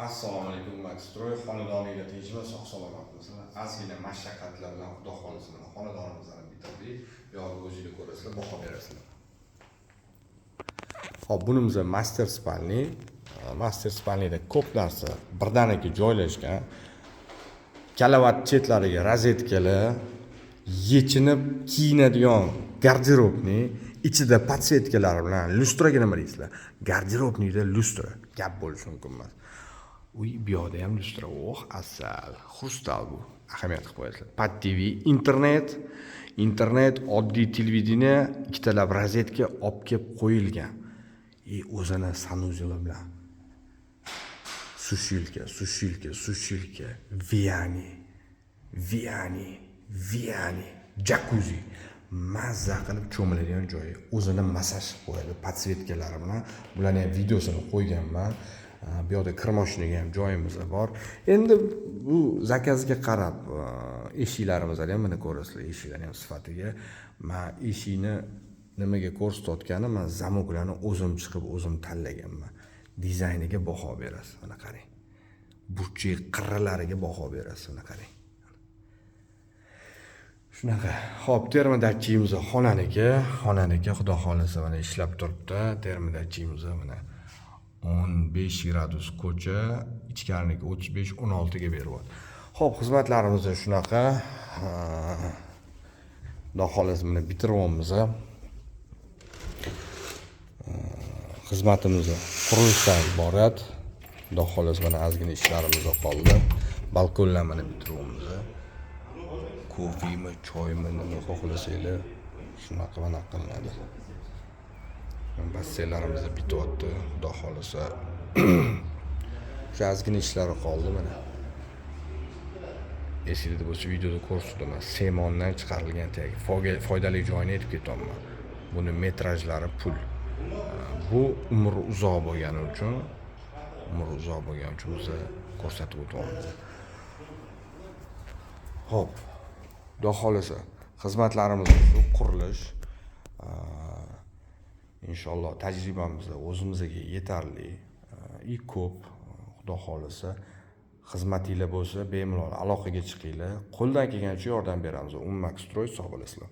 Assalomu alaykum Maxstroy xonadoningizda tinchmi, sog' salomatmisizlar? Ozgina mashaqqatlar bilan Xudo xolisi bilan xonadonimizni bitirdik. Yo'q, o'zingiz ko'rasizlar, baho berasizlar. Xo'p, bunimiz master spalni. Master spalnida ko'p narsa birdaniga joylashgan. Kalavat chetlariga rozetkalar, yechinib kiyinadigan garderobni, ichida podsvetkalar bilan lustraga nima deysizlar? Garderobnikda lustra gap bo'lishi mumkin emas. Uy bu yoqda ham lustra, asal, xrustal bu. Ahamiyat qilib qo'yasizlar. Pad TV, internet, oddiy televideniya, ikkitalab rozetka olib kelib qo'yilgan. O'zini sanuzel bilan. Sushilka, Viani, jacuzzi. Mazza qilib cho'miladigan joyi. O'zini massaj qilib qo'yadi, podsvetkalari bilan. Bularni ham videosini qo'yganman. Bu yerda kir moshinaga ham joyimiz bor. Endi bu zakazga qarab eshiklarimizni ham mana ko'rasizlar, eshiklar ham sifatiga. Men eshikni nimaga ko'rsatayotganim, men zamoklarni o'zim chiqib o'zim tanlaganman. Dizayniga baho berasiz, mana qarang. Burchi qirralariga baho berasiz, mana qarang. Shunaqa. Xo'p, termodachimiz xonaniki Xudo xolisa mana ishlab turibdi. Termodachimiz mana 15 gradus ko'cha, ichkariniki 35-16 ga beryapti. Xo'p, xizmatlarimiz shunaqa. Xudo xolisa mana bitiryapmiz. Xizmatimiz qurilishdan iborat. Xudo xolisa mana ozgina ishlarimiz qoldi. Balkonlar mana bitiryapmiz. Kofemi, choymi, nima xohlasanglar shunaqa mana qilinadi. Basseynlarimiz bityapti, Xudo xolisa. Shu ozgina ishlari qoldi mana. Esingizda bo'lsa videoda ko'rsatdim. Semondan chiqarilgan tagi foydali joyini aytib ketaman. Buni metrajlari pul. Bu umr uzoq bo'lgani uchun biz ko'rsatib o'tyapmiz. Xo'p. Xudo xolisa xizmatlarimiz shu qurilish. Inshaalloh tajribamiz o'zimizga yetarli, ko'p. Xudo xolisa xizmatinglar bo'lsa, bemalol aloqaga chiqinglar. Qo'ldan kelgancha yordam beramiz. Maxstroy sog' bo'lasizlar.